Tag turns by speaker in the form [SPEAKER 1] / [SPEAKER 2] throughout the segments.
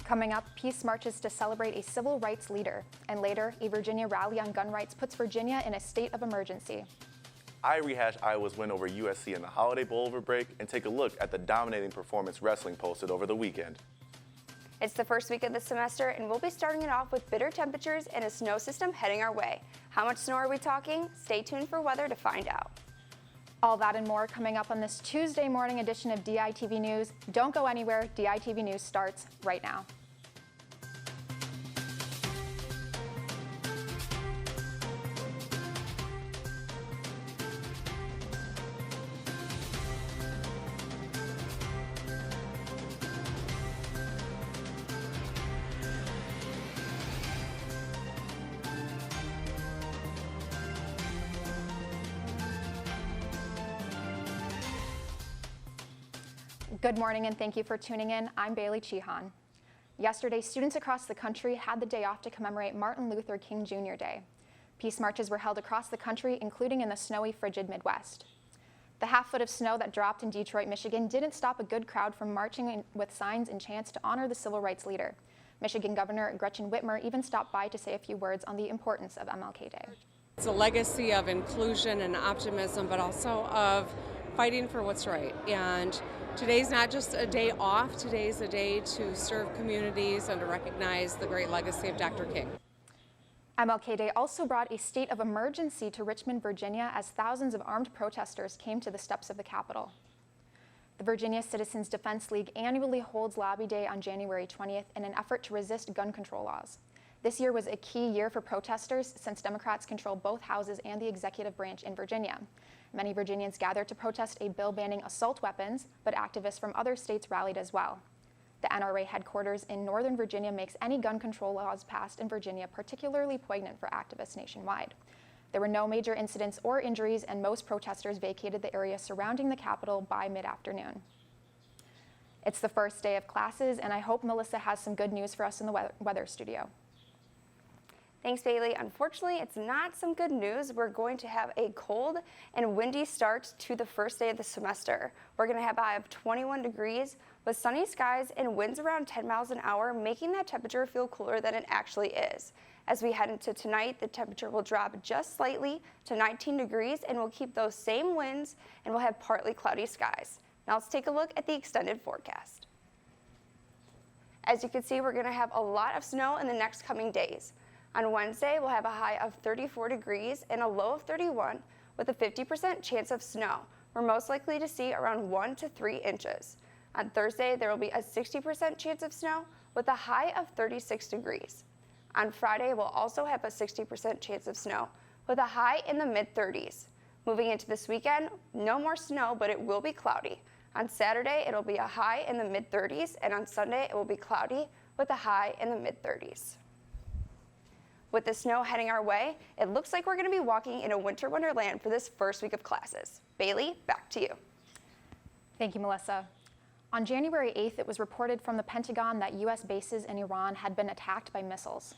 [SPEAKER 1] Coming up, peace marches to celebrate a civil rights leader. And later, a Virginia rally on gun rights puts Virginia in a state of emergency.
[SPEAKER 2] I rehash Iowa's win over USC in the Holiday Bowl over break and take a look at the dominating performance wrestling posted over the weekend.
[SPEAKER 3] It's the first week of the semester, and we'll be starting it off with bitter temperatures and a snow system heading our way. How much snow are we talking? Stay tuned for weather to find out.
[SPEAKER 1] All that and more coming up on this Tuesday morning edition of DITV News. Don't go anywhere. DITV News starts right now. Good morning and thank you for tuning in. I'm Bailey Chihan. Yesterday, students across the country had the day off to commemorate Martin Luther King Jr. Day. Peace marches were held across the country, including in the snowy, frigid Midwest. The half foot of snow that dropped in Detroit, Michigan didn't stop a good crowd from marching with signs and chants to honor the civil rights leader. Michigan Governor Gretchen Whitmer even stopped by to say a few words on the importance of MLK Day.
[SPEAKER 4] It's a legacy of inclusion and optimism, but also of fighting for what's right. And today's not just a day off, today's a day to serve communities and to recognize the great legacy of Dr. King.
[SPEAKER 1] MLK Day also brought a state of emergency to Richmond, Virginia, as thousands of armed protesters came to the steps of the Capitol. The Virginia Citizens Defense League annually holds Lobby Day on January 20th in an effort to resist gun control laws. This year was a key year for protesters since Democrats control both houses and the executive branch in Virginia. Many Virginians gathered to protest a bill banning assault weapons, but activists from other states rallied as well. The NRA headquarters in Northern Virginia makes any gun control laws passed in Virginia particularly poignant for activists nationwide. There were no major incidents or injuries, and most protesters vacated the area surrounding the Capitol by mid-afternoon. It's the first day of classes, and I hope Melissa has some good news for us in the weather studio.
[SPEAKER 3] Thanks, Bailey. Unfortunately, it's not some good news. We're going to have a cold and windy start to the first day of the semester. We're going to have a high of 21 degrees with sunny skies and winds around 10 miles an hour, making that temperature feel cooler than it actually is. As we head into tonight, the temperature will drop just slightly to 19 degrees, and we'll keep those same winds, and we'll have partly cloudy skies. Now let's take a look at the extended forecast. As you can see, we're going to have a lot of snow in the next coming days. On Wednesday, we'll have a high of 34 degrees and a low of 31 with a 50% chance of snow. We're most likely to see around 1 to 3 inches. On Thursday, there will be a 60% chance of snow with a high of 36 degrees. On Friday, we'll also have a 60% chance of snow with a high in the mid-30s. Moving into this weekend, no more snow, but it will be cloudy. On Saturday, it'll be a high in the mid-30s, and on Sunday, it will be cloudy with a high in the mid-30s. With the snow heading our way, it looks like we're going to be walking in a winter wonderland for this first week of classes. Bailey, back to you.
[SPEAKER 1] Thank you, Melissa. On January 8th, it was reported from the Pentagon that U.S. bases in Iran had been attacked by missiles.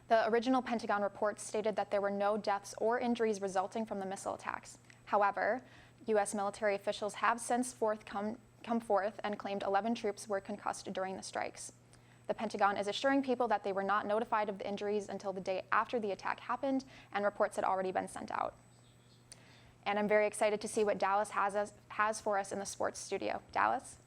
[SPEAKER 1] The original Pentagon report stated that there were no deaths or injuries resulting from the missile attacks. However, U.S. military officials have since come forth and claimed 11 troops were concussed during the strikes. The Pentagon is assuring people that they were not notified of the injuries until the day after the attack happened, and reports had already been sent out. And I'm very excited to see what Dallas has for us in the sports studio. Dallas?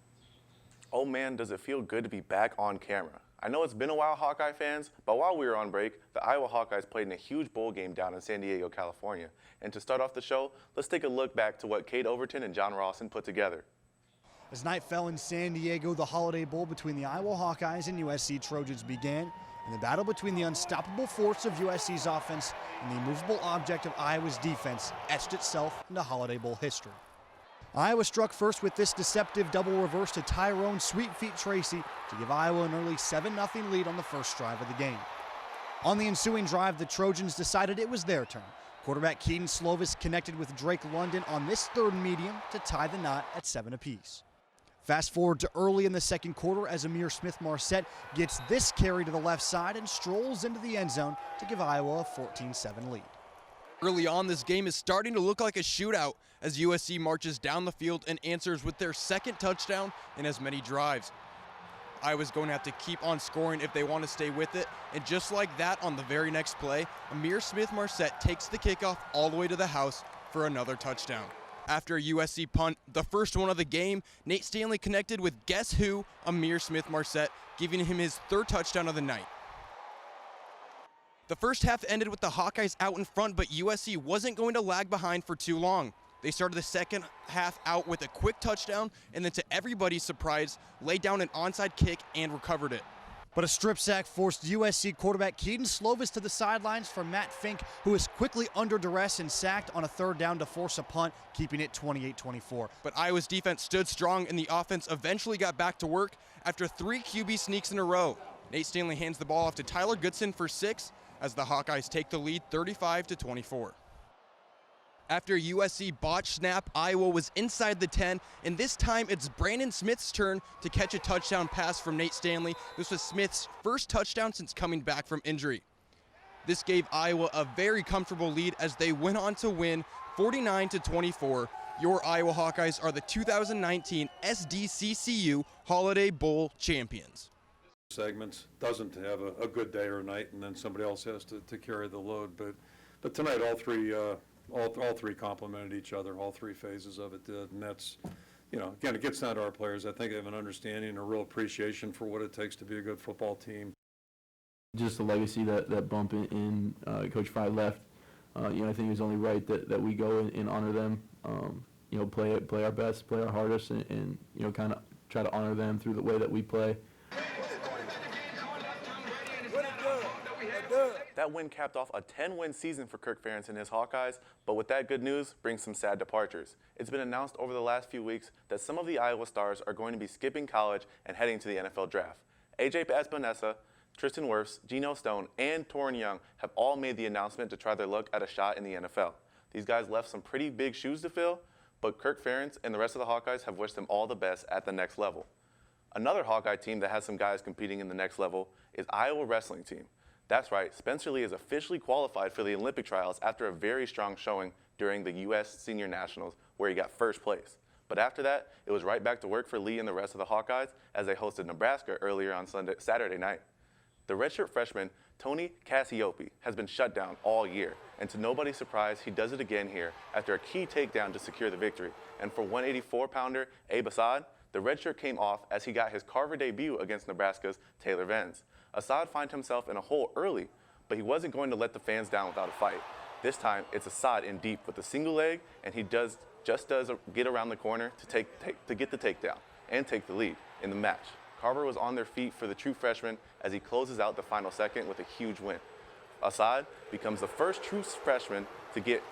[SPEAKER 2] Oh man, does it feel good to be back on camera. I know it's been a while, Hawkeye fans, but while we were on break, the Iowa Hawkeyes played in a huge bowl game down in San Diego, California. And to start off the show, let's take a look back to what Kate Overton and John Rawson put together.
[SPEAKER 5] As night fell in San Diego, the Holiday Bowl between the Iowa Hawkeyes and USC Trojans began, and the battle between the unstoppable force of USC's offense and the immovable object of Iowa's defense etched itself into Holiday Bowl history. Iowa struck first with this deceptive double reverse to Tyrone Sweet Feet Tracy to give Iowa an early 7-0 lead on the first drive of the game. On the ensuing drive, the Trojans decided it was their turn. Quarterback Keaton Slovis connected with Drake London on this third medium to tie the knot at 7 apiece. Fast forward to early in the second quarter as Amir Smith-Marset gets this carry to the left side and strolls into the end zone to give Iowa a 14-7 lead.
[SPEAKER 6] Early on, this game is starting to look like a shootout as USC marches down the field and answers with their second touchdown in as many drives. Iowa's going to have to keep on scoring if they want to stay with it. And just like that, on the very next play, Ihmir Smith-Marsette takes the kickoff all the way to the house for another touchdown. After a USC punt, the first one of the game, Nate Stanley connected with guess who? Ihmir Smith-Marsette, giving him his third touchdown of the night. The first half ended with the Hawkeyes out in front, but USC wasn't going to lag behind for too long. They started the second half out with a quick touchdown, and then to everybody's surprise, laid down an onside kick and recovered it.
[SPEAKER 5] But a strip sack forced USC quarterback Keaton Slovis to the sidelines for Matt Fink, who was quickly under duress and sacked on a third down to force a punt, keeping it 28-24.
[SPEAKER 6] But Iowa's defense stood strong, and the offense eventually got back to work after 3 QB sneaks in a row. Nate Stanley hands the ball off to Tyler Goodson for 6 as the Hawkeyes take the lead 35-24. After USC botched snap, Iowa was inside the 10, and this time it's Brandon Smith's turn to catch a touchdown pass from Nate Stanley. This was Smith's first touchdown since coming back from injury. This gave Iowa a very comfortable lead as they went on to win 49-24. Your Iowa Hawkeyes are the 2019 SDCCU Holiday Bowl champions.
[SPEAKER 7] Segments doesn't have a good day or night, and then somebody else has to carry the load. But tonight, all three complemented each other. All 3 phases of it did, and that's, again, it gets down to our players. I think they have an understanding and a real appreciation for what it takes to be a good football team.
[SPEAKER 8] Just the legacy that bump in Coach Fry left. I think it was only right that we go and honor them. Play our best, play our hardest, and kind of try to honor them through the way that we play.
[SPEAKER 2] That win capped off a 10-win season for Kirk Ferentz and his Hawkeyes, but with that good news brings some sad departures. It's been announced over the last few weeks that some of the Iowa stars are going to be skipping college and heading to the NFL draft. A.J. Espinosa, Tristan Wirfs, Geno Stone, and Torrin Young have all made the announcement to try their luck at a shot in the NFL. These guys left some pretty big shoes to fill, but Kirk Ferentz and the rest of the Hawkeyes have wished them all the best at the next level. Another Hawkeye team that has some guys competing in the next level is Iowa wrestling team. That's right, Spencer Lee is officially qualified for the Olympic trials after a very strong showing during the U.S. Senior Nationals, where he got first place. But after that, it was right back to work for Lee and the rest of the Hawkeyes as they hosted Nebraska earlier on Saturday night. The redshirt freshman, Tony Cassiope, has been shut down all year, and to nobody's surprise, he does it again here after a key takedown to secure the victory. And for 184-pounder Abe Assad, the redshirt came off as he got his Carver debut against Nebraska's Taylor Venz. Assad found himself in a hole early, but he wasn't going to let the fans down without a fight. This time, it's Assad in deep with a single leg, and he just does get around the corner to get the takedown and take the lead in the match. Carver was on their feet for the true freshman as he closes out the final second with a huge win. Assad becomes the first true freshman to get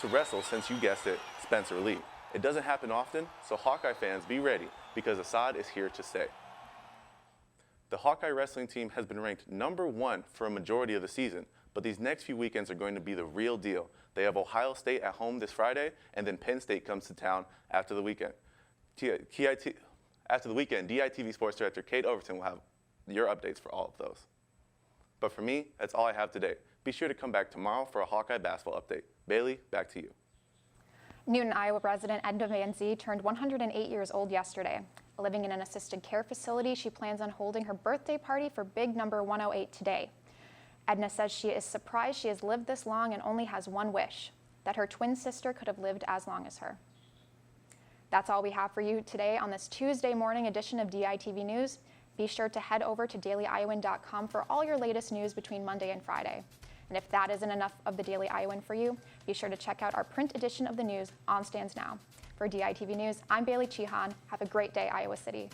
[SPEAKER 2] to wrestle since, you guessed it, Spencer Lee. It doesn't happen often, so Hawkeye fans, be ready, because Assad is here to stay. The Hawkeye wrestling team has been ranked #1 for a majority of the season, but these next few weekends are going to be the real deal. They have Ohio State at home this Friday, and then Penn State comes to town after the weekend. After the weekend, DITV Sports Director Kate Overton will have your updates for all of those. But for me, that's all I have today. Be sure to come back tomorrow for a Hawkeye basketball update. Bailey, back to you.
[SPEAKER 1] Newton, Iowa resident Edna Van Zee turned 108 years old yesterday. Living in an assisted care facility, she plans on holding her birthday party for big number 108 today. Edna says she is surprised she has lived this long and only has one wish, that her twin sister could have lived as long as her. That's all we have for you today on this Tuesday morning edition of DITV News. Be sure to head over to dailyiowan.com for all your latest news between Monday and Friday. And if that isn't enough of the Daily Iowan for you, be sure to check out our print edition of the news on stands now. For DITV News, I'm Bailey Chihan. Have a great day, Iowa City.